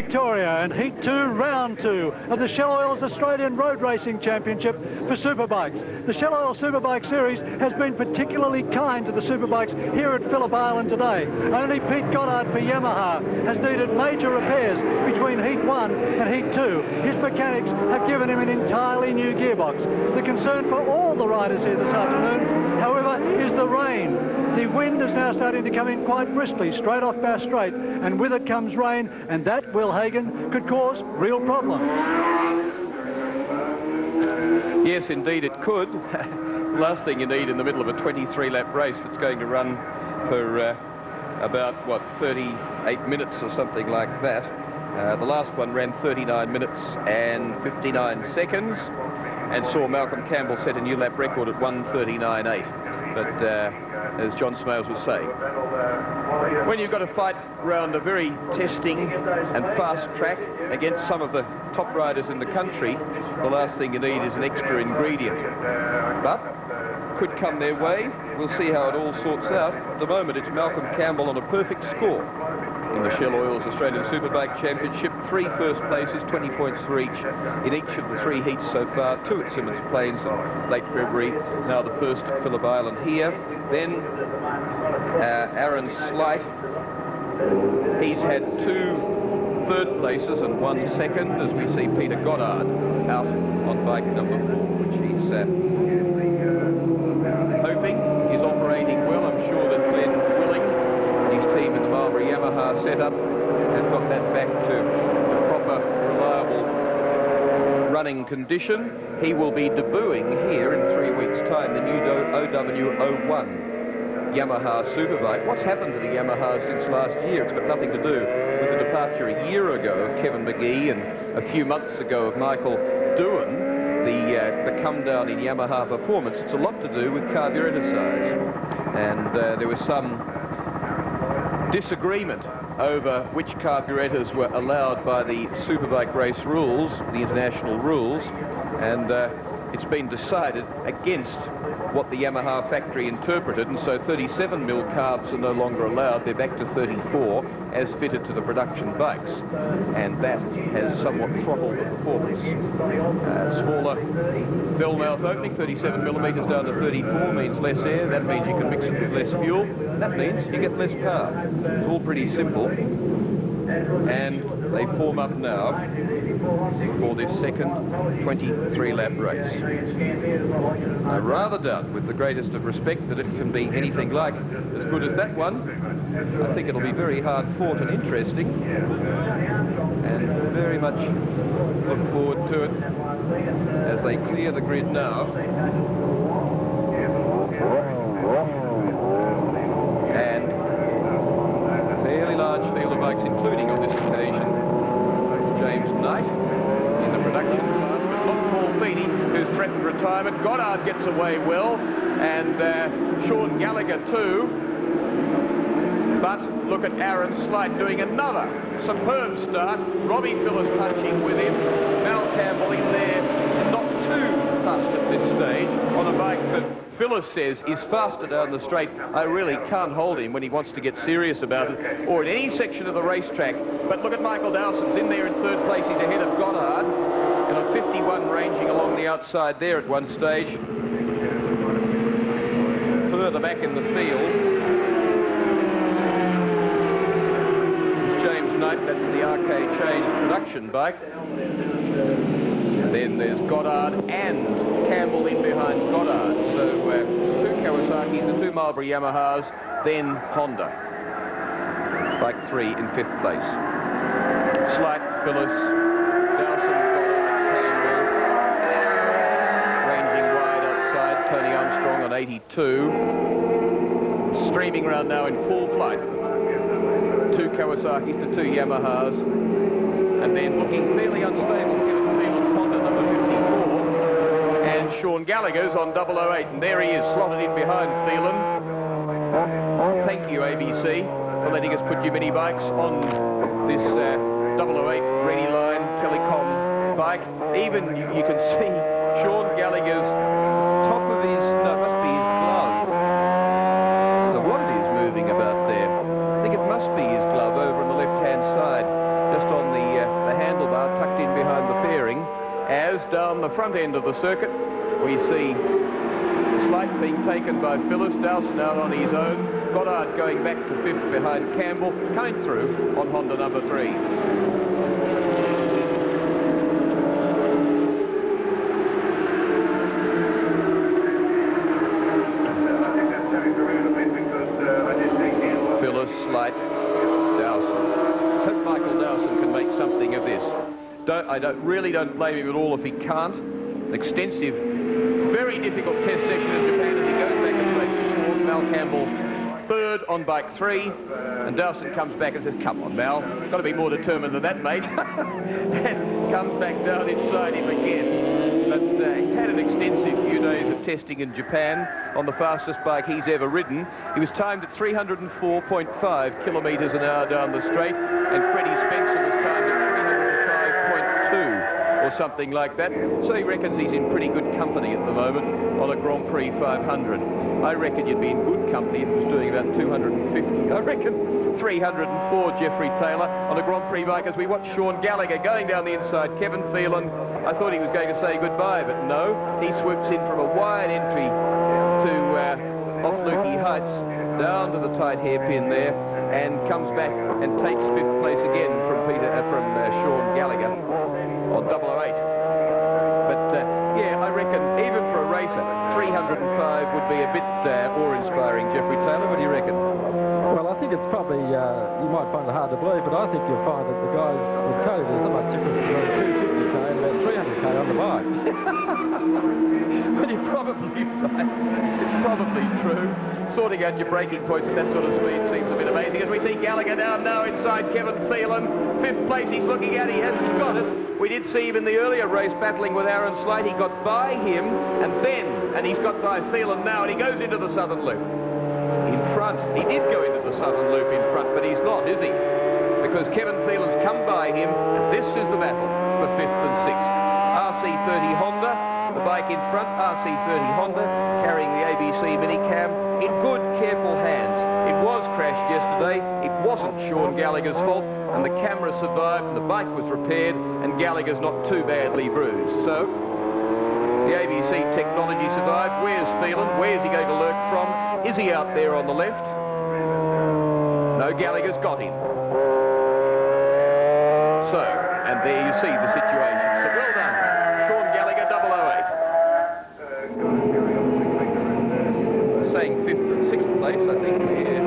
Victoria and Heat 2, Round 2 of the Shell Oils Australian Road Racing Championship for Superbikes. The Shell Oil Superbike Series has been particularly kind to the Superbikes here at Phillip Island today. Only Pete Goddard for Yamaha has needed major repairs between Heat 1 and Heat 2. His mechanics have given him an entirely new gearbox. The concern for all the riders here this afternoon, however, is the rain. The wind is now starting to come in quite briskly straight off Bass Strait, and with it comes rain, and that, Will Hagan, could cause real problems. Yes, indeed it could. Last thing you need in the middle of a 23-lap race that's going to run for about, what, 38 minutes or something like that. The last one ran 39 minutes and 59 seconds and saw Malcolm Campbell set a new lap record at 1:39.8. But as John Smales was saying, when you've got to fight round a very testing and fast track against some of the top riders in the country, the last thing you need is an extra ingredient. But could come their way. We'll see how it all sorts out. At the moment, it's Malcolm Campbell on a perfect score in the Shell Oils Australian Superbike Championship. 3 first places, 20 points for each in each of the 3 heats so far. 2 at Simmons Plains in late February. Now the first at Phillip Island here. Then Aaron Slight. He's had 2 third places and 1 second, as we see Peter Goddard out on bike number 4, which he's hoping is operating well. I'm sure that Glenn Willing and his team in the Marlborough Yamaha setup have got that back to a proper, reliable running condition. He will be debuting here in 3 weeks' time, the new OW01 Yamaha Superbike. What's happened to the Yamaha since last year? It's got nothing to do with the departure a year ago of Kevin McGee and a few months ago of Michael Doohan. The come down in Yamaha performance, it's a lot to do with carburetor size. And there was some disagreement over which carburetors were allowed by the Superbike race rules, the international rules, and it's been decided against what the Yamaha factory interpreted, and so 37mm carbs are no longer allowed. They're back to 34 as fitted to the production bikes, and that has somewhat throttled the performance. Smaller bell mouth opening, 37mm down to 34 means less air. That means you can mix it with less fuel. That means you get less power. It's all pretty simple. And they form up now for this second 23-lap race. I rather doubt, with the greatest of respect, that it can be anything like as good as that one. I think it'll be very hard fought and interesting, and very much look forward to it as they clear the grid now. And a fairly large field of bikes, including on this occasion James Knight in the production part, but not Paul Feeney, who's threatened retirement. Goddard gets away well, and Sean Gallagher too. But look at Aaron Slight doing another superb start. Robbie Phillips punching with him. Mal Campbell in there, and not too fast at this stage on a bike that Phyllis says is faster down the straight. I really can't hold him when he wants to get serious about it, or in any section of the racetrack. But look at Michael Dowson's in there in 3rd place. He's ahead of Goddard, and a 51 ranging along the outside there at one stage. Further back in the field is James Knight. That's the RK Change production bike. Then there's Goddard and Campbell in behind Goddard. So 2 Kawasaki's, the 2 Marlboro Yamahas, then Honda. Bike 3 in 5th place. Slight, Phyllis, Dowson, Goddard, Campbell. Ranging wide outside, Tony Armstrong on 82. Streaming around now in full flight. 2 Kawasaki's to 2 Yamahas. And then looking fairly unstable, Honda number 54, and Sean Gallagher's on 008, and there he is, slotted in behind Phelan. Thank you, ABC, for letting us put your mini bikes on this 008 Ready Line Telecom bike. Even you can see Sean Gallagher's top of his, no, it must be his glove. I don't know what it is moving about there. I think it must be his glove over on the left-hand side, just on the down the front end of the circuit, we see Slight being taken by Phillip, Dowson out on his own, Goddard going back to 5th behind Campbell, coming through on Honda number 3. Phillip, Slight, Dowson. Hope Michael Dowson can make something of this. I really don't blame him at all if he can't. Extensive, very difficult test session in Japan as he goes back and places forward. Mal Campbell 3rd on bike 3, and Dowson comes back and says, come on, Mal, got to be more determined than that, mate. And comes back down inside him again. But he's had an extensive few days of testing in Japan on the fastest bike he's ever ridden. He was timed at 304.5 kilometres an hour down the straight, and Freddie Spencer was timed at 305.2 or something like that. So he reckons he's in pretty good company at the moment on a Grand Prix 500. I reckon you'd be in good company if it was doing about 250. I reckon 304 Jeffrey Taylor on a Grand Prix bike as we watch Sean Gallagher going down the inside. Kevin Phelan, I thought he was going to say goodbye, but no. He swoops in from a wide entry to off Lukey Heights, down to the tight hairpin there, and comes back and takes 5th place again from Sean Gallagher on 008. But yeah, I reckon even for a racer, 305 would be a bit awe-inspiring. Jeffrey Taylor, what do you reckon? Well, I think it's probably, you might find it hard to believe, but I think you'll find that the guys will tell you there's not much difference between 250k and about 300k on the bike. Well, you're probably right. It's probably true. Sorting out your braking points at that sort of speed seems a bit amazing. As we see Gallagher down now inside Kevin Phelan. 5th place he's looking at. He hasn't got it. We did see him in the earlier race battling with Aaron Slight. He got by him, and he's got by Phelan now, and he goes into the Southern Loop. In front. He did go into the Southern Loop in front, but he's not, is he? Because Kevin Phelan's come by him, and this is the battle for 5th and 6th. RC30 Honda, the bike in front, RC30 Honda, carrying the ABC Minicam in good, careful hands. It was crashed yesterday. It wasn't Sean Gallagher's fault, and the camera survived, and the bike was repaired, and Gallagher's not too badly bruised. So, the ABC technology survived. Where's Phelan? Where's he going to lurk from? Is he out there on the left? No, Gallagher's got him. So, and there you see the situation. So well done, Sean Gallagher, 008. Saying 5th and 6th place, I think. Yeah,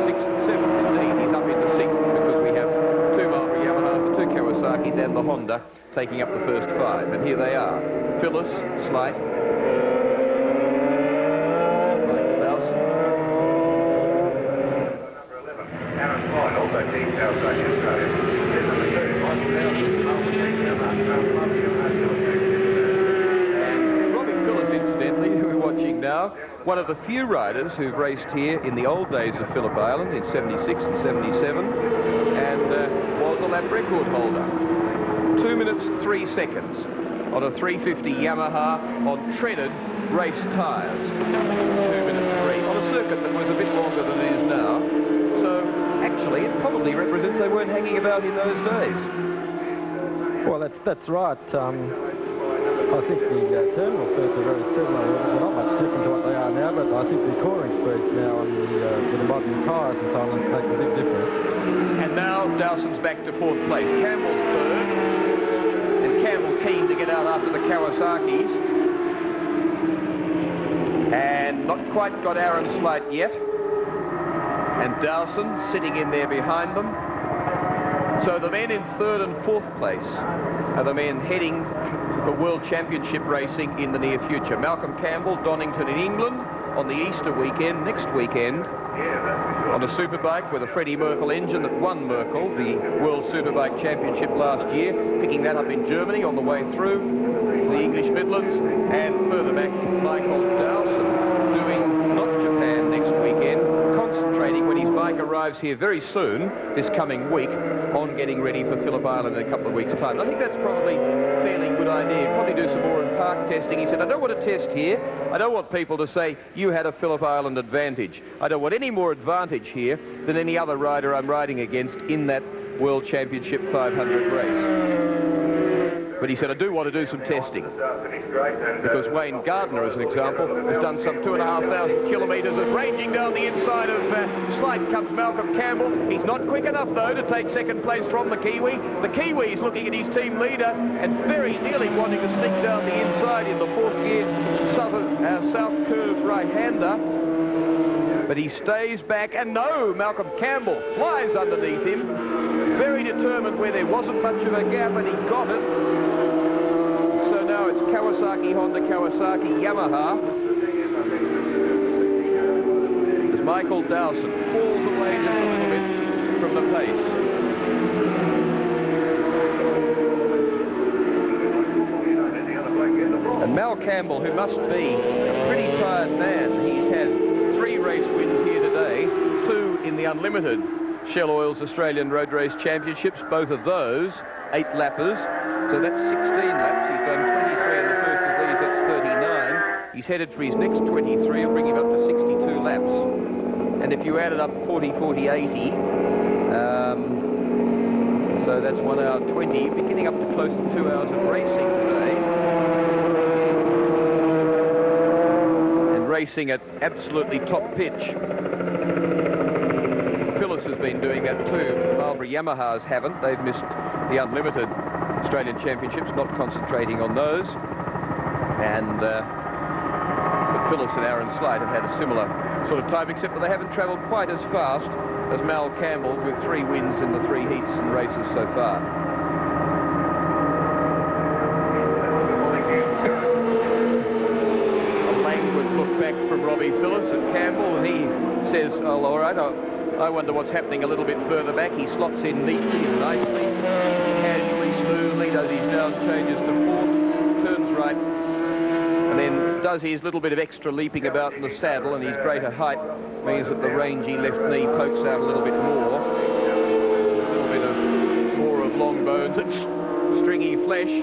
6th and 7th indeed. He's up into 6th because we have 2 Marlboro Yamahas, the 2 Kawasaki's and the Honda taking up the first 5. And here they are. Phyllis, Slight, Michael Dowson. And Robbie Phillips, incidentally, who we're watching now, one of the few riders who've raced here in the old days of Phillip Island in 76 and 77, and was a lap record holder. 2 minutes 3 seconds on a 350 Yamaha on treaded race tyres. 2 minutes 3 on a circuit that was a bit longer than it is now. So actually it probably represents they weren't hanging about in those days. Well, that's right. I think the terminal speeds are very similar. They're not much different to what they are now, but I think the cornering speeds now on with the modern tyres and so on make a big difference. And now Dowson's back to 4th place. Campbell's 3rd. And Campbell keen to get out after the Kawasaki's. And not quite got Aaron Slight yet. And Dowson sitting in there behind them. So the men in 3rd and 4th place are the men heading for World Championship racing in the near future. Malcolm Campbell, Donington in England on the Easter weekend, next weekend, on a Superbike with a Freddie Merkel engine that won Merkel the World Superbike Championship last year, picking that up in Germany on the way through the English Midlands, and further back Michael Dowson doing not Japan next weekend, concentrating when his bike arrives here very soon, this coming week, on getting ready for Phillip Island in a couple of weeks' time. I think that's probably a fairly good idea. Probably do some more in park testing. He said, I don't want to test here. I don't want people to say, you had a Phillip Island advantage. I don't want any more advantage here than any other rider I'm riding against in that World Championship 500 race. But he said, I do want to do some testing. Because Wayne Gardner, as an example, has done some 2,500 kilometres of ranging down the inside of Slight comes Malcolm Campbell. He's not quick enough, though, to take second place from the Kiwi. The Kiwi's looking at his team leader and very nearly wanting to sneak down the inside in the fourth gear south curve right-hander. But he stays back, and no, Malcolm Campbell flies underneath him. Very determined where there wasn't much of a gap, and he got it. So now it's Kawasaki, Honda, Kawasaki, Yamaha. As Michael Dowson falls away just a little bit from the pace. And Mal Campbell, who must be a pretty tired man, he's had 3 race wins here today, 2 in the unlimited Shell Oil's Australian Road Race Championships, both of those 8 lappers, so that's 16 laps. He's done 23 in the first of these, that's 39. He's headed for his next 23, will bring him up to 62 laps. And if you added up 40, 40, 80, so that's 1 hour 20, you'd be getting up to close to 2 hours of racing today. And racing at absolutely top pitch. Phillip has been doing that too. Marlboro Yamahas haven't. They've missed the unlimited Australian Championships, not concentrating on those. And but Phillip and Aaron Slight have had a similar sort of time, except that they haven't travelled quite as fast as Mal Campbell, with 3 wins in the 3 heats and races so far. A languid look back from Robbie Phillip and Campbell, and he says, oh, all right, I wonder what's happening a little bit further back. He slots in neatly and nicely, casually, smoothly, does his down changes to fourth, turns right, and then does his little bit of extra leaping about in the saddle, and his greater height means that the rangy left knee pokes out a little bit more. A little bit of more of long bones and stringy flesh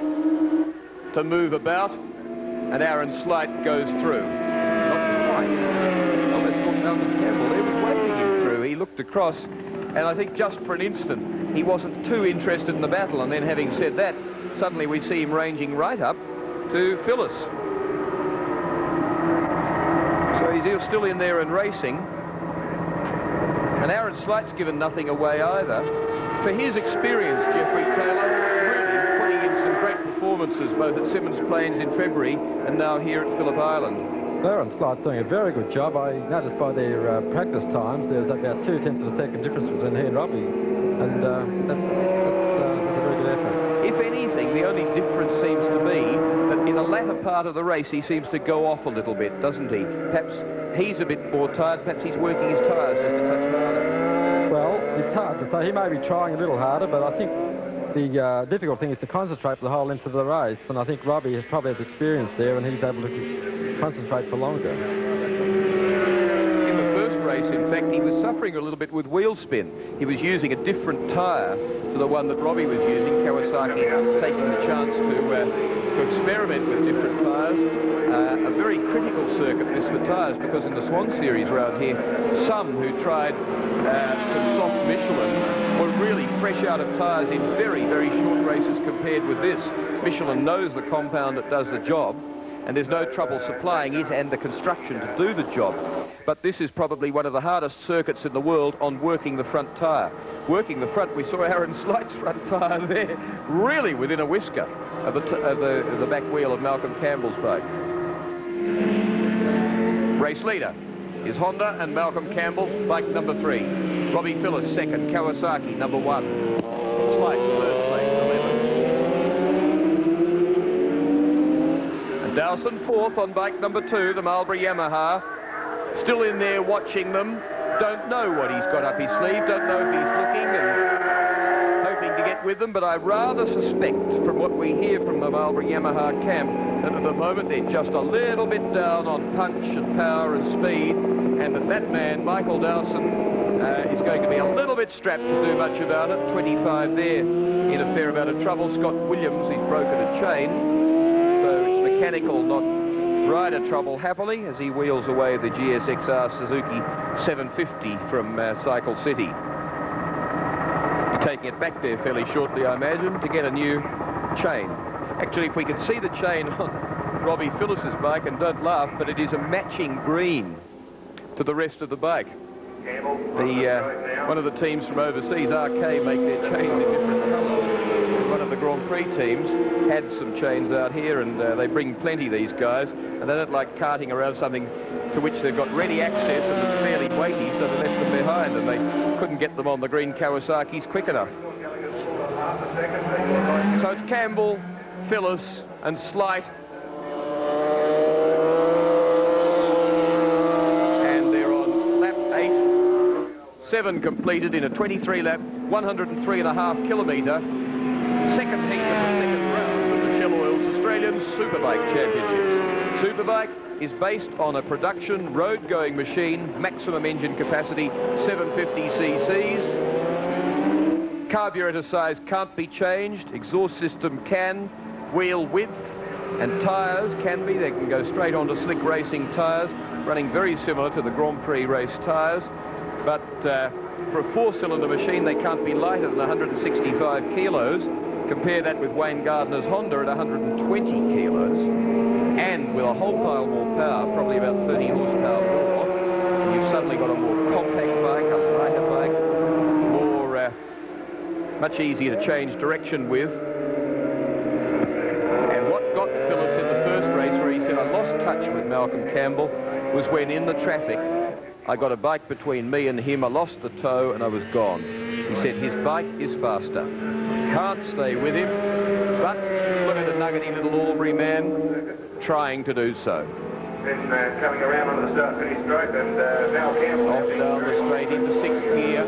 to move about, and Aaron Slight goes through. Not quite. Almost thought Malcolm Campbell there was waving him through. He looked across, and I think just for an instant he wasn't too interested in the battle, and then having said that, suddenly we see him ranging right up to Phillip. So he's still in there and racing. And Aaron Slight's given nothing away either. For his experience, Geoffrey Taylor, really putting in some great performances, both at Symonds Plains in February and now here at Phillip Island. Aaron Slight's doing a very good job. I noticed by their practice times, there's about 0.2 of a second difference between he and Robbie. And that's a very good effort. If anything, the only difference seems to be that in the latter part of the race, he seems to go off a little bit, doesn't he? Perhaps he's a bit more tired. Perhaps he's working his tyres just a touch harder. Well, it's hard to say. He may be trying a little harder, but I think the difficult thing is to concentrate for the whole length of the race. And I think Robbie probably has experience there, and he's able to concentrate for longer. In the first race, in fact, he was suffering a little bit with wheel spin. He was using a different tyre to the one that Robbie was using. Kawasaki taking the chance to experiment with different tyres. A very critical circuit this for tyres, because in the Swan Series round here, some who tried some soft Michelins were really fresh out of tyres in very, very short races compared with this. Michelin knows the compound that does the job, and there's no trouble supplying it and the construction to do the job. But this is probably one of the hardest circuits in the world on working the front tyre. Working the front, we saw Aaron Slight's front tyre there, really within a whisker of the back wheel of Malcolm Campbell's bike. Race leader is Honda and Malcolm Campbell, bike number 3. Robbie Phillip second, Kawasaki number 1. Slight third place, 11. And Dowson fourth on bike number 2, the Marlboro Yamaha. Still in there watching them. Don't know what he's got up his sleeve. Don't know if he's looking and hoping to get with them. But I rather suspect, from what we hear from the Marlboro Yamaha camp, that at the moment they're just a little bit down on punch and power and speed. And that man, Michael Dowson, is going to be a little bit strapped to do much about it. 25 there in a fair amount of trouble. Scott Williams, he's broken a chain. So it's mechanical, not rider trouble, happily, as he wheels away the GSXR Suzuki 750 from Cycle City. You're taking it back there fairly shortly, I imagine, to get a new chain. Actually, if we can see the chain on Robbie Phillis's bike, and don't laugh, but it is a matching green to the rest of the bike. One of the teams from overseas, ARRC, make their chains in different colours. One of the Grand Prix teams had some chains out here, and they bring plenty, these guys, and they don't like carting around something to which they've got ready access and it's fairly weighty, so they left them behind, and they couldn't get them on the green Kawasaki's quick enough. So it's Campbell, Phillis and Slight. And they're on lap 8. 7 completed in a 23-lap, 103.5 kilometre second heat of the second round of the Shell Oils Australian Superbike Championships. Superbike is based on a production road-going machine, maximum engine capacity 750 cc's. Carburetor size can't be changed, exhaust system can, wheel width and tyres can be. They can go straight onto slick racing tyres, running very similar to the Grand Prix race tyres, but for a 4-cylinder machine they can't be lighter than 165 kilos. Compare that with Wayne Gardner's Honda at 120 kilos, and with a whole pile more power, probably about 30 horsepower more, and you've suddenly got a more compact bike, a lighter bike, more much easier to change direction with. And what got Phillis in the first race, where he said, I lost touch with Malcolm Campbell, was when in the traffic I got a bike between me and him, I lost the tow and I was gone. He said his bike is faster. Can't stay with him, but look at the nuggety little Albury man trying to do so. Then coming around on the start-finish straight, and now Campbell off down the straight into 6th gear.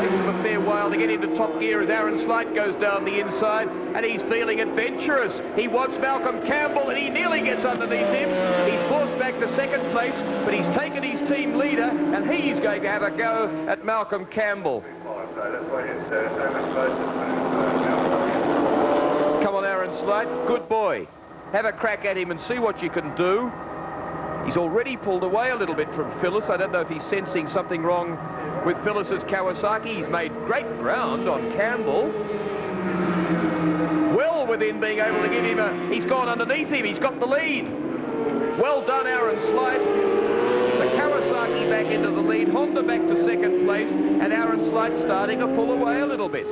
Takes him a fair while to get into top gear as Aaron Slight goes down the inside, and he's feeling adventurous. He wants Malcolm Campbell, and he nearly gets underneath him. He's forced back to second place, but he's taken his team leader, and he's going to have a go at Malcolm Campbell. Come on, Aaron Slight, good boy. Have a crack at him and see what you can do. He's already pulled away a little bit from Phillis. I don't know if he's sensing something wrong with Phillis's Kawasaki. He's made great ground on Campbell. Well within being able to give him a... He's gone underneath him. He's got the lead. Well done, Aaron Slight. The Kawasaki back into the lead. Honda back to second place. And Aaron Slight starting to pull away a little bit.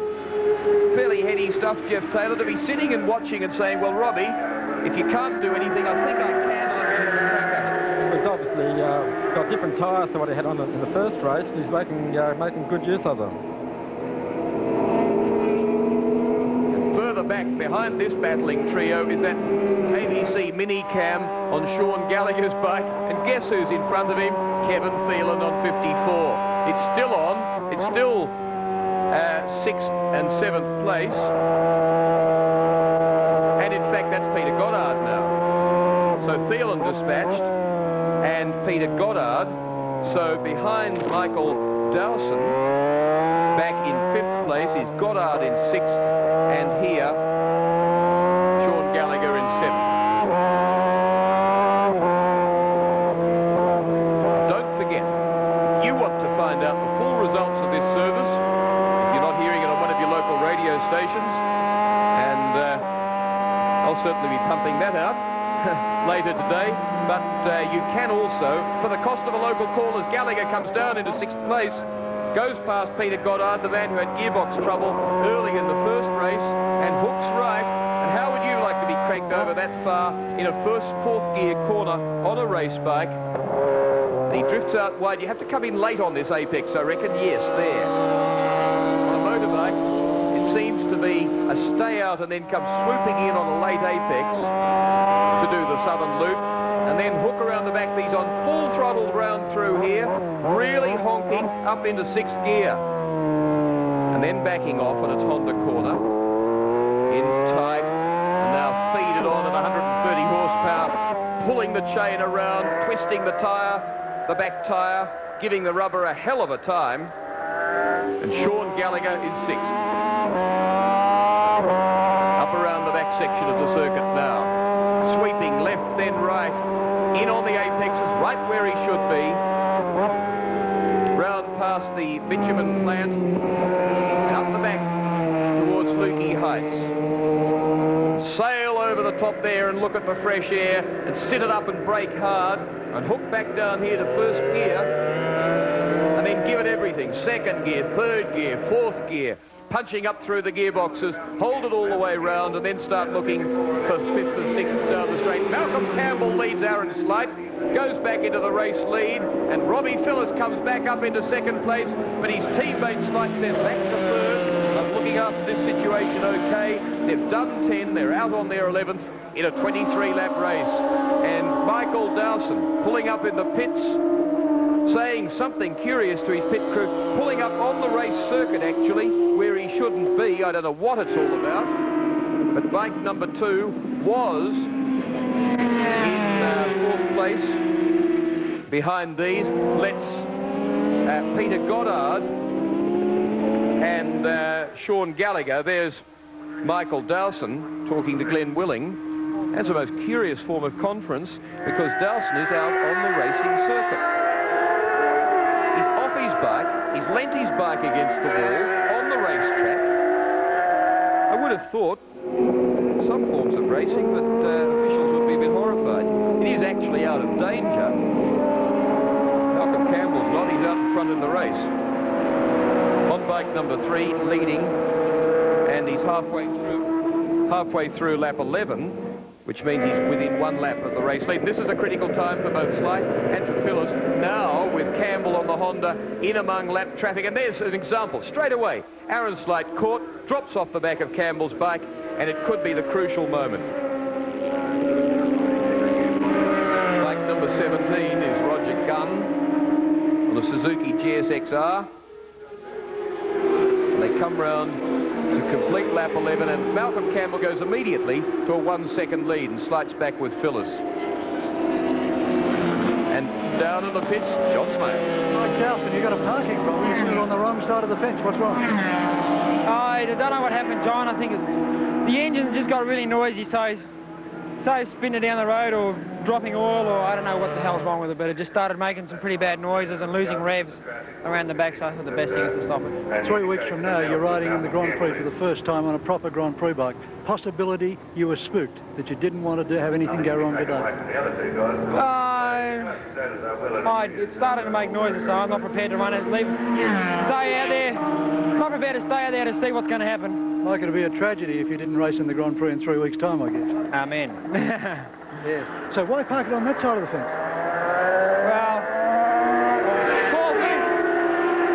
Fairly heady stuff, Jeff Taylor, to be sitting and watching and saying, well, Robbie, if you can't do anything, I think I can. He's obviously got different tyres to what he had on in the first race, and he's making good use of them. And further back behind this battling trio is that ABC Mini Cam on Sean Gallagher's bike, and guess who's in front of him? Kevin Phelan on 54. It's still on. It's still 6th and 7th place. And in fact, that's Peter Goddard now. So Phelan dispatched, and Peter Goddard, so behind Michael Dowson, back in 5th place is Goddard in 6th, and here, Sean Gallagher in 7th. Don't forget, if you want to find out the full results of this service, if you're not hearing it on one of your local radio stations, and I'll certainly be pumping that out later today, but you can also, for the cost of a local call, as Gallagher comes down into 6th place, goes past Peter Goddard, the man who had gearbox trouble early in the first race, and hooks right. And how would you like to be cranked over that far in a fourth gear corner on a race bike? And he drifts out wide. You have to come in late on this apex, I reckon. Yes, there. On a motorbike, it seems to be a stay out and then come swooping in on a late apex to do the southern loop, and then hook around the back. He's on full throttle round through here, really honking up into 6th gear, and then backing off on its Honda corner in tight, and now feed it on at 130 horsepower, pulling the chain around, twisting the tyre, the back tyre, giving the rubber a hell of a time. And Sean Gallagher is 6th. Up around the back section of the circuit now. Sweeping left, then right. In on the apexes, right where he should be. Round past the bitumen plant. And up the back towards Lukey Heights. Sail the top there and look at the fresh air and sit it up and brake hard and hook back down here to first gear and then give it everything. Second gear, third gear, fourth gear, punching up through the gearboxes, hold it all the way round and then start looking for fifth and sixth down the straight. Malcolm Campbell leads Aaron Slight, goes back into the race lead, and Robbie Phillips comes back up into second place, but his teammate Slight sent back to third. I'm looking after this situation okay. They've done 10, they're out on their 11th in a 23-lap race. And Michael Dowson pulling up in the pits, saying something curious to his pit crew, pulling up on the race circuit actually, where he shouldn't be. I don't know what it's all about. But bike number 2 was in fourth place behind these. Let's Peter Goddard and Sean Gallagher. There's Michael Dowson talking to Glenn Willing. That's a most curious form of conference because Dowson is out on the racing circuit. He's off his bike, he's leant his bike against the wall on the racetrack. I would have thought some forms of racing that officials would be a bit horrified. It is actually out of danger. Malcolm Campbell's not, he's out in front in the race. On bike number 3, leading, and he's halfway through lap 11, which means he's within 1 lap of the race lead. This is a critical time for both Slight and for Phillips. Now, with Campbell on the Honda in among lap traffic, and there's an example. Straight away, Aaron Slight caught, drops off the back of Campbell's bike, and it could be the crucial moment. Bike number 17 is Roger Gunn on the Suzuki GSXR. And they come round to complete lap 11, and Malcolm Campbell goes immediately to a 1-second lead and slides back with Phyllis. And down in the pits, John Smale. Mike Dowson, you got a parking problem. You're on the wrong side of the fence. What's wrong? I don't know what happened, John. I think it's the engine just got really noisy, so spinning down the road or dropping oil, or I don't know what the hell's wrong with it, but it just started making some pretty bad noises and losing revs around the back, so I thought the best thing is to stop it. 3 weeks from now, you're riding in the Grand Prix for the first time on a proper Grand Prix bike. Possibility you were spooked, that you didn't want to have anything go wrong today. It started to make noises, so I'm not prepared to run it. Stay out there. Not prepared to stay out there to see what's going to happen. Like it'd be a tragedy if you didn't race in the Grand Prix in 3 weeks' time, I guess. Amen. Yes. So why park it on that side of the fence? Well,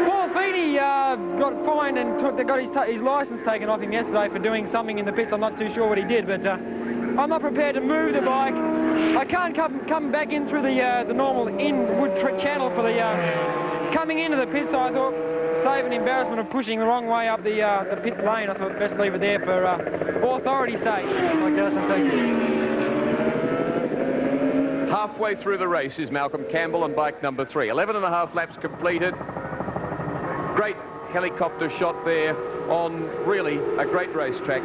Paul Feeney got fined and got his licence taken off him yesterday for doing something in the pits. I'm not too sure what he did, but I'm not prepared to move the bike. I can't come back in through the normal in-wood channel for the coming into the pit, so I thought, save an embarrassment of pushing the wrong way up the pit lane, I thought best leave it there for authority's sake. Okay, so thank you. Halfway through the race is Malcolm Campbell on bike number 3. 11.5 laps completed. Great helicopter shot there on really a great racetrack.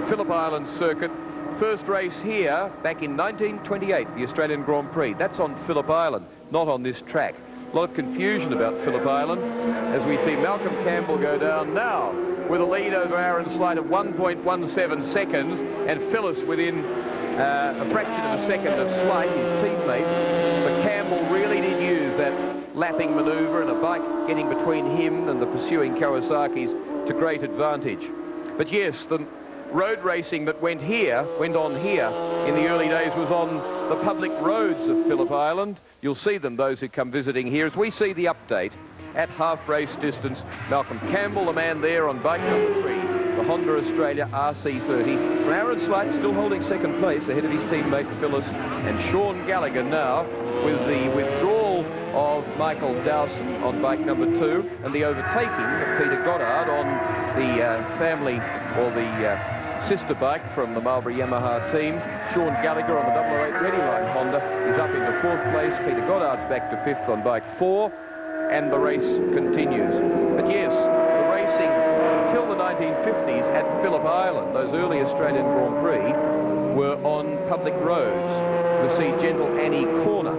Phillip Island circuit. First race here back in 1928, the Australian Grand Prix. That's on Phillip Island, not on this track. A lot of confusion about Phillip Island as we see Malcolm Campbell go down now with a lead over Aaron Slight of 1.17 seconds, and Phyllis within a fraction of a second of Slight, his teammate. So Campbell really did use that lapping manoeuvre and a bike getting between him and the pursuing Kawasaki's to great advantage. But yes, the road racing that went on here in the early days was on the public roads of Phillip Island. You'll see them, those who come visiting here, as we see the update at half race distance. Malcolm Campbell, the man there on bike number 3, the Honda Australia RC30. From Aaron Slight still holding second place ahead of his teammate Phyllis, and Sean Gallagher now with the withdrawal of Michael Dowson on bike number 2 and the overtaking of Peter Goddard on the family or the sister bike from the Marlboro Yamaha team. Sean Gallagher on the 008 Readyline Honda is up into 4th place. Peter Goddard's back to 5th on bike 4, and the race continues. But yes, the racing until the 1950s at Phillip Island, those early Australian Grand Prix, were on public roads. You'll see Gentle Annie Corner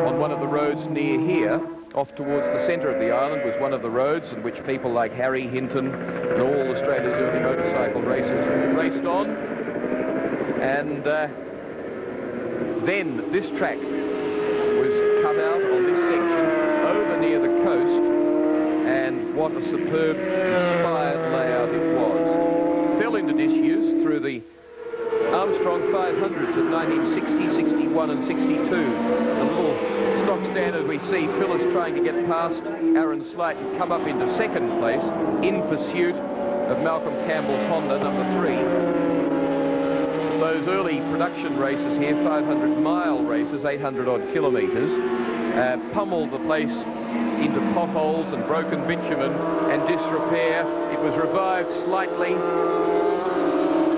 on one of the roads near here. Off towards the centre of the island was one of the roads in which people like Harry Hinton and all Australia's early motorcycle racers raced on. And then this track was cut out on this section over near the coast, and what a superb inspired layout it was. Fell into disuse through the Armstrong 500s of 1960, 61 and 62. The little stock standard we see Phyllis trying to get past Aaron Slight and come up into second place in pursuit of Malcolm Campbell's Honda, number 3. Those early production races here, 500-mile races, 800-odd kilometres, pummeled the place into potholes and broken bitumen and disrepair. It was revived slightly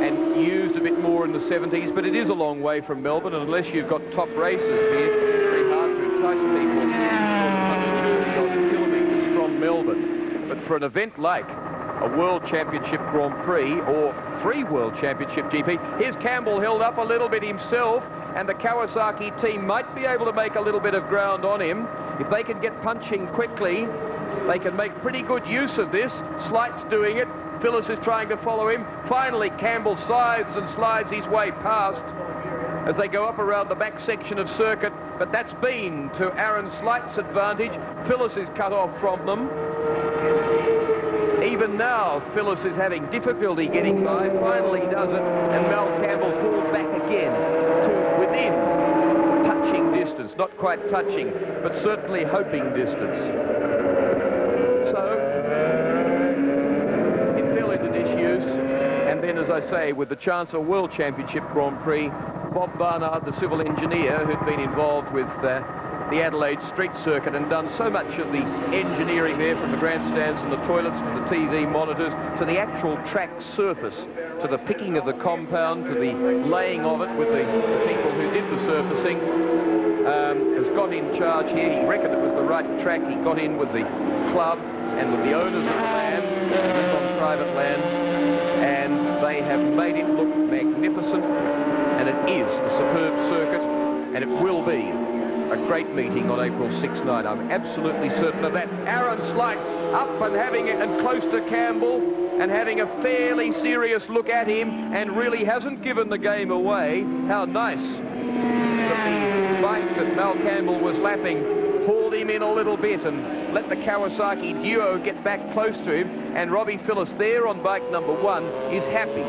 and used a bit more in the 70s, but it is a long way from Melbourne, and unless you've got top races here, very hard to entice people 130 kilometres from Melbourne. But for an event like a World Championship Grand Prix or 3 World Championship GP, here's Campbell held up a little bit himself, and the Kawasaki team might be able to make a little bit of ground on him. If they can get punching quickly, they can make pretty good use of this. Slight's doing it. Phyllis is trying to follow him. Finally, Campbell scythes and slides his way past as they go up around the back section of circuit, but that's been to Aaron Slight's advantage. Phyllis is cut off from them. Even now, Phyllis is having difficulty getting by. Finally does it, and Mal Campbell's hauled back again to within touching distance. Not quite touching, but certainly hoping distance. So, it fell into disuse, and then, as I say, with the chance of World Championship Grand Prix, Bob Barnard, the civil engineer who'd been involved with the Adelaide street circuit and done so much of the engineering there, from the grandstands and the toilets to the TV monitors to the actual track surface, to the picking of the compound, to the laying of it with the people who did the surfacing, has got in charge here. He reckoned it was the right track. He got in with the club and with the owners of the land, on private land, and they have made it look magnificent, and it is a superb circuit, and it will be a great meeting on April 6-9. I'm absolutely certain of that. Aaron Slight up and having it and close to Campbell and having a fairly serious look at him, and really hasn't given the game away. How nice that the bike that Mal Campbell was lapping hauled him in a little bit and let the Kawasaki duo get back close to him, and Robbie Phillips there on bike number 1 is happy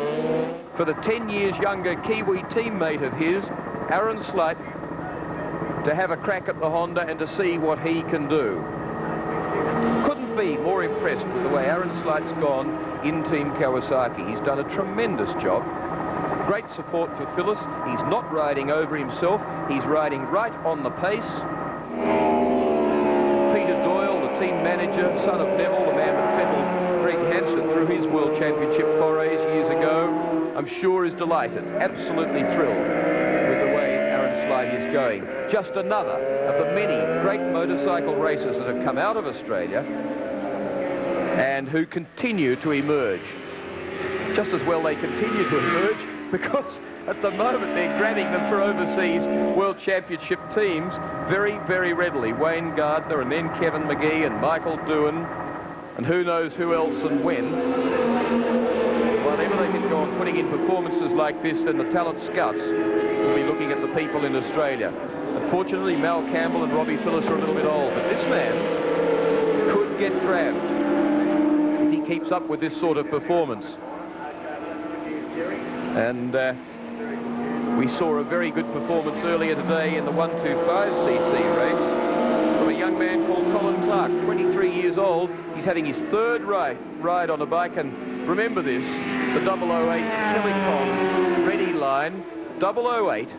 for the 10 years younger Kiwi teammate of his, Aaron Slight, to have a crack at the Honda and to see what he can do. Couldn't be more impressed with the way Aaron Slight's gone in Team Kawasaki. He's done a tremendous job. Great support for Phyllis. He's not riding over himself. He's riding right on the pace. Peter Doyle, the team manager, son of Neville, the man that fettled Greg Hansford through his World Championship forays years ago, I'm sure is delighted, absolutely thrilled with the way Aaron Slight is going. Just another of the many great motorcycle racers that have come out of Australia and who continue to emerge. Just as well they continue to emerge, because at the moment they're grabbing them for overseas World Championship teams very, very readily. Wayne Gardner and then Kevin McGee and Michael Doohan and who knows who else and when. Whenever they can go on putting in performances like this, then the talent scouts will be looking at the people in Australia. Unfortunately, Mal Campbell and Robbie Phillips are a little bit old, but this man could get grabbed if he keeps up with this sort of performance. And we saw a very good performance earlier today in the 125cc race from a young man called Colin Clark, 23 years old. He's having his 3rd ride on a bike, and remember this, the 008 Telecom ready line, 008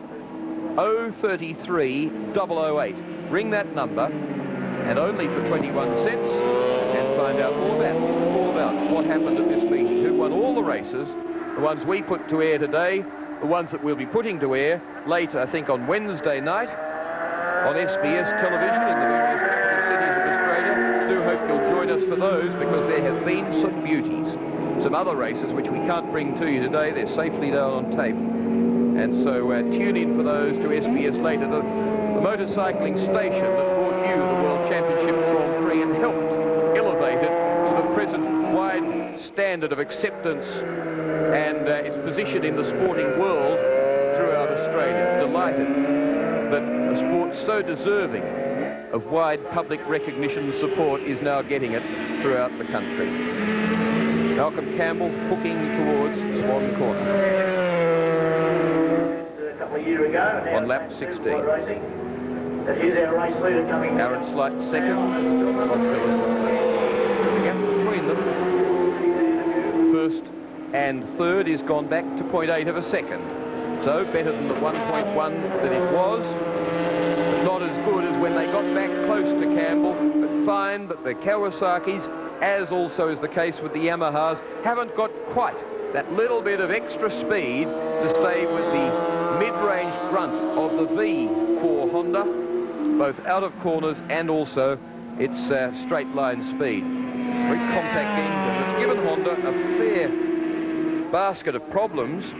033 008. Ring that number, and only for 21 cents, and find out all about what happened at this meeting, who won all the races, the ones we put to air today, the ones that we'll be putting to air later, I think on Wednesday night, on SBS television in the various capital cities of Australia. Do hope you'll join us for those, because there have been some beauties. Some other races which we can't bring to you today, they're safely down on tape. And so tune in for those to SBS later. The motorcycling station that brought you the World Championship Grand Prix and helped elevate it to the present wide standard of acceptance and its position in the sporting world throughout Australia, delighted that a sport so deserving of wide public recognition and support is now getting it throughout the country. Malcolm Campbell hooking towards Swan Corner. A couple of years ago, on lap 16. That is our race leader coming. Aaron Slight second. The gap between them, first and third, is gone back to 0.8 of a second. So better than the 1.1 that it was, but not as good as when they got back close to Campbell. But find that the Kawasaki's, as also is the case with the Yamahas, haven't got quite that little bit of extra speed to stay with the mid-range grunt of the V for Honda, both out of corners and also its straight line speed. Very compact engine that's given Honda a fair basket of problems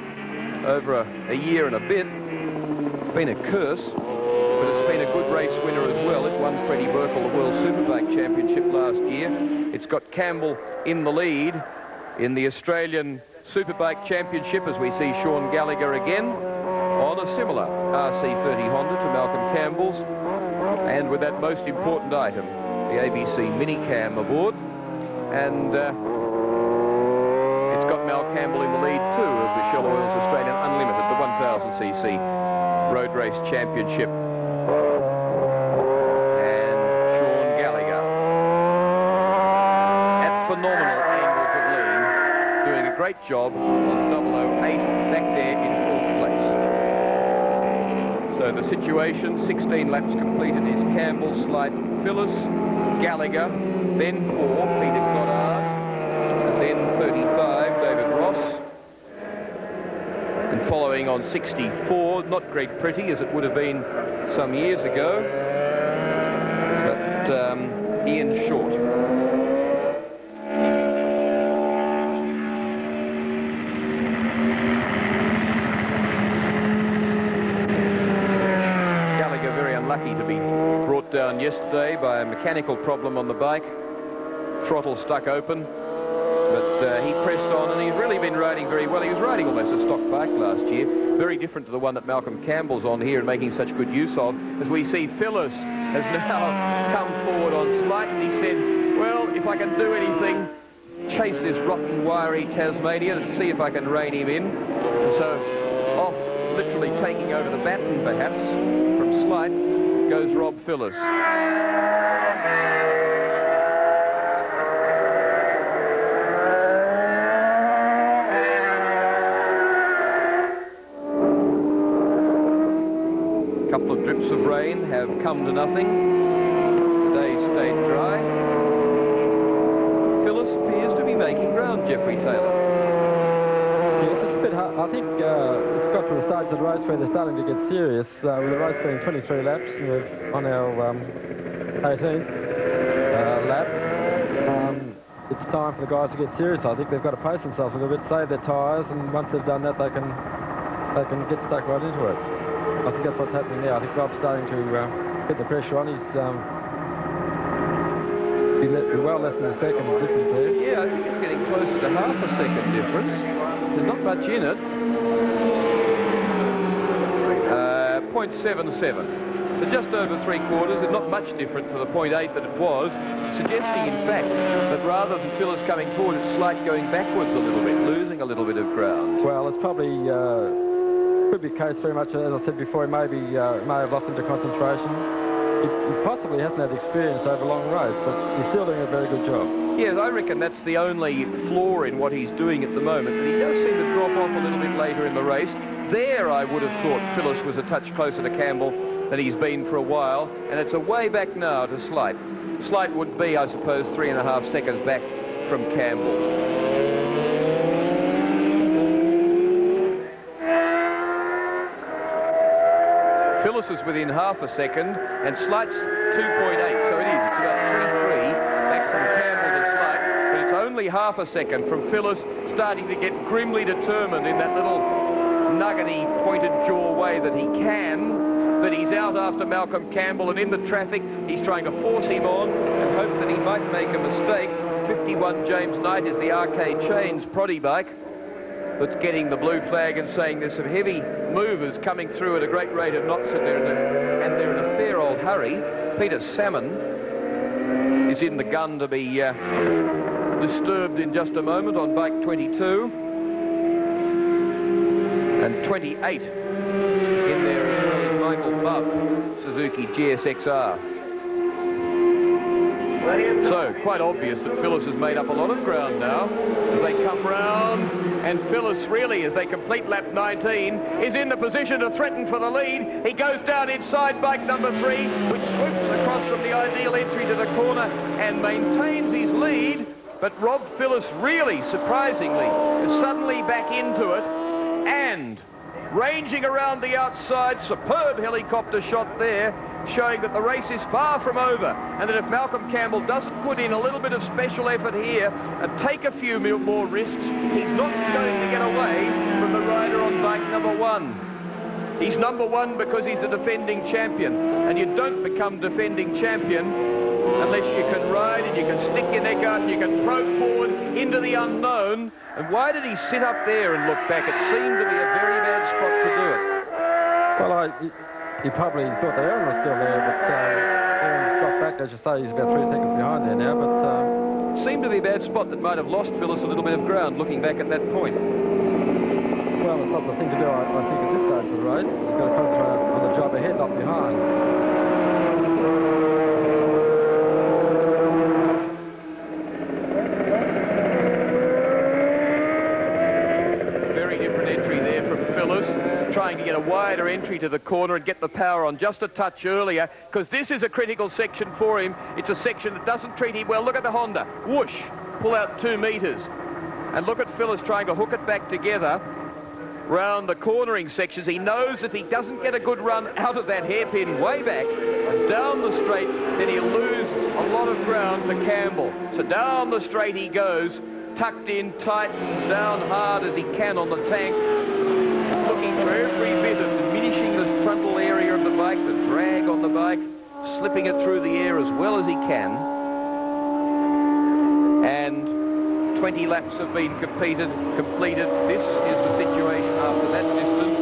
over a year and a bit. It's been a curse, but it's been a good race winner as well. It won Freddie Burkle the World Superbike Championship last year. It's got Campbell in the lead in the Australian Superbike Championship, as we see Sean Gallagher again on a similar RC30 Honda to Malcolm Campbell's, and with that most important item, the ABC Minicam aboard. And it's got Mal Campbell in the lead too of the Shell Oils Australian Unlimited, the 1000cc Road Race Championship. And Sean Gallagher at phenomenal angles of lean, doing a great job on 008 back there in fourth place. So the situation, 16 laps completed, is Campbell, Slight, Phillips, Gallagher, then 4, Peter Goddard, and then 35, David Ross. And following on 64, not Greg Pretty as it would have been some years ago, but Ian Short. Lucky to be brought down yesterday by a mechanical problem on the bike. Throttle stuck open, but he pressed on, and he's really been riding very well. He was riding almost a stock bike last year, very different to the one that Malcolm Campbell's on here and making such good use of. As we see, Phyllis has now come forward on Slight, and he said, well, if I can do anything, chase this rotten, wiry Tasmanian and see if I can rein him in. And so off, literally taking over the baton perhaps from Slight, goes Rob Phillips. A couple of drips of rain have come to nothing. The day stayed dry. Phillips appears to be making ground, Jeffrey Taylor. Yes, it's a bit hard. I think it's got to the stage of the race where they're starting to get serious. With the race being 23 laps, we're on our 18th lap. It's time for the guys to get serious. I think they've got to pace themselves a little bit, save their tyres, and once they've done that, they can get stuck right into it. I think that's what's happening now. I think Rob's starting to get the pressure on. He's well less than a second difference there. Yeah, I think it's getting closer to half a second difference. There's not much in it. 0.77. So just over 3/4, and not much different to the 0.8 that it was, suggesting, in fact, that rather than Phyllis coming forward, it's Slight going backwards a little bit, losing a little bit of ground. Well, it's probably could be a case very much, as I said before, he may have lost into concentration. He possibly hasn't had experience over a long race, but he's still doing a very good job. Yes, I reckon that's the only flaw in what he's doing at the moment, but he does seem to drop off a little bit later in the race. There, I would have thought Phyllis was a touch closer to Campbell than he's been for a while, and it's a way back now to Slight. Slight would be, I suppose, 3.5 seconds back from Campbell. Phyllis is within half a second, and Slight's 2.8, so it is. It's about 3.3 back from Campbell to Slight, but it's only half a second from Phyllis, starting to get grimly determined in that little nuggety, pointed jaw way that he can, that he's out after Malcolm Campbell, and in the traffic, he's trying to force him on and hope that he might make a mistake. 51 James Knight is the Arcade Chains Proddy bike. that's getting the blue flag and saying there's some heavy movers coming through at a great rate of knots, and they're in a fair old hurry. Peter Salmon is in the gun to be disturbed in just a moment on bike 22. And 28 in there as well as Michael Bubb, Suzuki GSXR. So, quite obvious that Phyllis has made up a lot of ground now as they come round, and Phyllis really, as they complete lap 19, is in the position to threaten for the lead. He goes down inside bike number 3, which swoops across from the ideal entry to the corner and maintains his lead, but Rob Phyllis really, surprisingly, is suddenly back into it, and ranging around the outside, superb helicopter shot there, showing that the race is far from over, and that if Malcolm Campbell doesn't put in a little bit of special effort here and take a few more risks, he's not going to get away from the rider on bike number 1. He's number 1 because he's the defending champion, and you don't become defending champion unless you can ride and you can stick your neck out and you can probe forward into the unknown. And why did he sit up there and look back? It seemed to be a very bad spot to do it. Well, he probably thought that Aaron was still there, but Aaron's got back, as you say. He's about 3 seconds behind there now, but... it seemed to be a bad spot that might have lost Phyllis a little bit of ground looking back at that point. Well, it's not the thing to do, I think, at this stage of the race. You've got to concentrate on the job ahead, not behind. Trying to get a wider entry to the corner and get the power on just a touch earlier, because this is a critical section for him. It's a section that doesn't treat him well. Look at the Honda. Whoosh. Pull out 2 metres. And look at Phyllis trying to hook it back together round the cornering sections. He knows if he doesn't get a good run out of that hairpin way back and down the straight, then he'll lose a lot of ground for Campbell. So down the straight he goes, tucked in tight and down hard as he can on the tank, looking for every bit of diminishing the frontal area of the bike, the drag on the bike, slipping it through the air as well as he can. And 20 laps have been completed. This is the situation after that distance.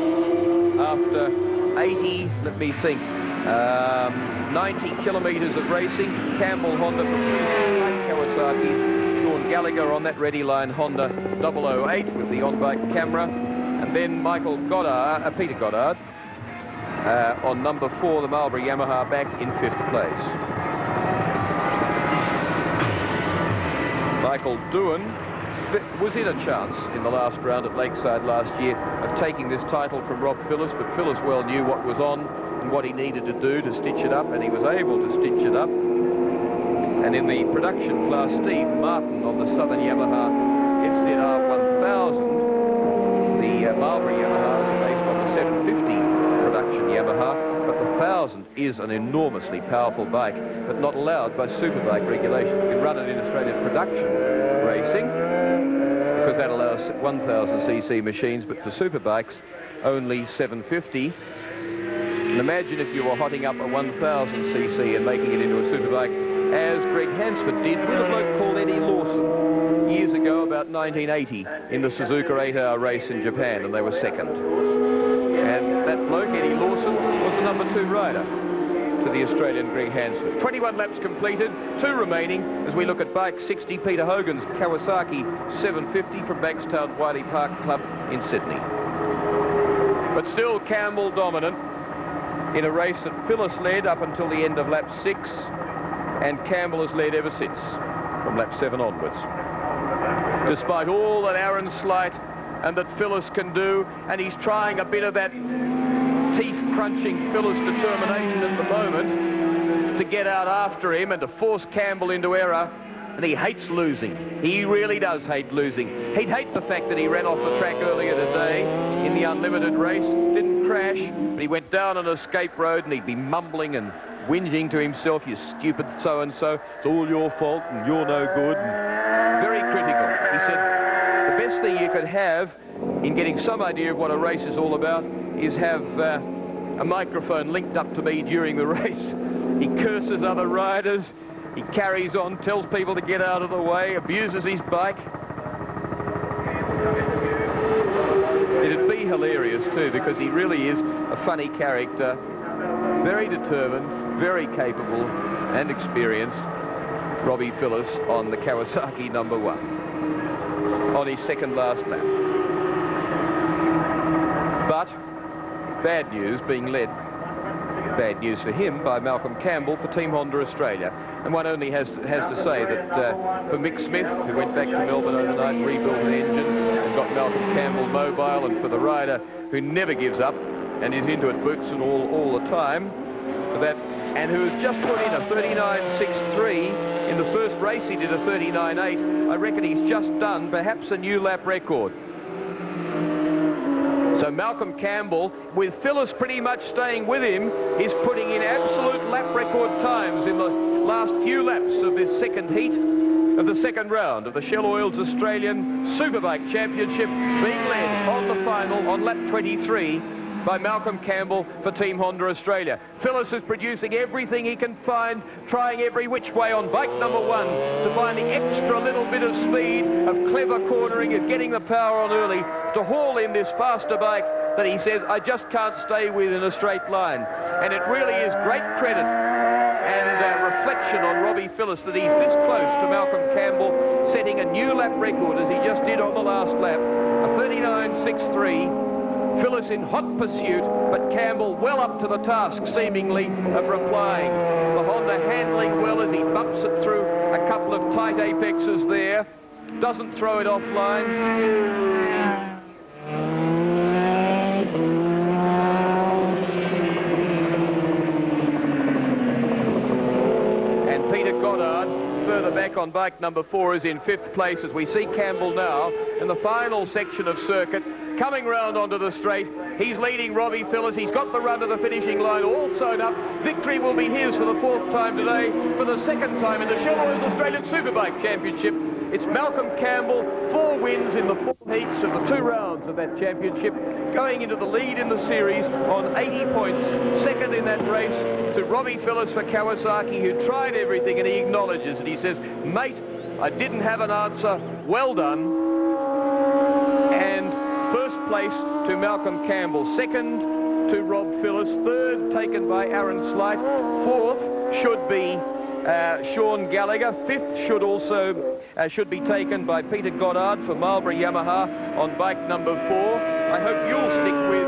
After 80, let me think, 90 kilometres of racing. Campbell Honda from Kawasaki. Sean Gallagher on that Ready Line Honda 008 with the on-bike camera. And then Peter Goddard on number 4, the Marlboro Yamaha, back in 5th place. Michael Doohan was in a chance in the last round at Lakeside last year of taking this title from Rob Phyllis, but Phyllis well knew what was on and what he needed to do to stitch it up, and he was able to stitch it up. And in the production class, Steve Martin on the Southern Yamaha FZR 1000, the Marlboro Yamaha is based on the 750 production Yamaha, but the 1000 is an enormously powerful bike, but not allowed by Superbike regulation. You can run it in Australian production racing because that allows 1000cc machines, but for Superbikes, only 750. And imagine if you were hotting up a 1000cc and making it into a Superbike, as Greg Hansford did with a bloke called Eddie Lawson years ago, about 1980, in the Suzuka 8-hour race in Japan, and they were second. And that bloke, Eddie Lawson, was the number 2 rider to the Australian Greg Hansford. 21 laps completed, 2 remaining as we look at bike 60, Peter Hogan's Kawasaki 750 from Bankstown Wiley Park Club in Sydney. But still Campbell dominant in a race that Phyllis led up until the end of lap 6, and Campbell has led ever since, from lap 7 onwards. Despite all that Aaron Slight and that Phyllis can do, and he's trying a bit of that teeth-crunching Phyllis determination at the moment to get out after him and to force Campbell into error, and he hates losing. He really does hate losing. He'd hate the fact that he ran off the track earlier today in the unlimited race, didn't crash, but he went down an escape road and he'd be mumbling and whinging to himself, "You stupid so-and-so, it's all your fault and you're no good." And very critical. He said the best thing you could have in getting some idea of what a race is all about is have a microphone linked up to me during the race. He curses other riders, he carries on, tells people to get out of the way, abuses his bike. It'd be hilarious too, because he really is a funny character, very determined, very capable and experienced. Robbie Phillip on the Kawasaki number 1 on his second last lap. But bad news being led, bad news for him, by Malcolm Campbell for Team Honda Australia. And one only has to say that for Mick Smith, who went back to Melbourne overnight, rebuilt an engine and got Malcolm Campbell mobile, and for the rider who never gives up and is into it boots and all the time, and who has just put in a 39.63. In the first race he did a 39.8. I reckon he's just done perhaps a new lap record. So Malcolm Campbell, with Phillip pretty much staying with him, is putting in absolute lap record times in the last few laps of this second heat of the second round of the Shell Oils Australian Superbike Championship, being led on the final on lap 23 by Malcolm Campbell for Team Honda Australia. Phillip is producing everything he can find, trying every which way on bike number 1 to find the extra little bit of speed, of clever cornering, of getting the power on early to haul in this faster bike that he says, I just can't stay with in a straight line. And it really is great credit and reflection on Robbie Phillip that he's this close to Malcolm Campbell, setting a new lap record as he just did on the last lap, a 39.63. Phillip in hot pursuit, but Campbell well up to the task, seemingly, of replying. The Honda handling well as he bumps it through a couple of tight apexes there. Doesn't throw it offline. And Peter Goddard, further back on bike number 4, is in 5th place as we see Campbell now in the final section of circuit, coming round onto the straight. He's leading Robbie Phillip. He's got the run to the finishing line all sewn up. Victory will be his for the 4th time today, for the 2nd time in the Shell Oils Australian Superbike Championship. It's Malcolm Campbell, 4 wins in the 4 heats of the 2 rounds of that championship, going into the lead in the series on 80 points, 2nd in that race to Robbie Phillip for Kawasaki, who tried everything, and he acknowledges it. He says, mate, I didn't have an answer, well done. And 1st place to Malcolm Campbell, 2nd to Rob Phillip, 3rd taken by Aaron Slight, 4th should be Sean Gallagher, 5th should be taken by Peter Goddard for Marlboro Yamaha on bike number 4. I hope you'll stick with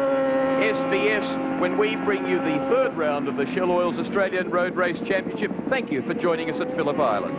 SBS when we bring you the 3rd round of the Shell Oils Australian Road Race Championship. Thank you for joining us at Phillip Island.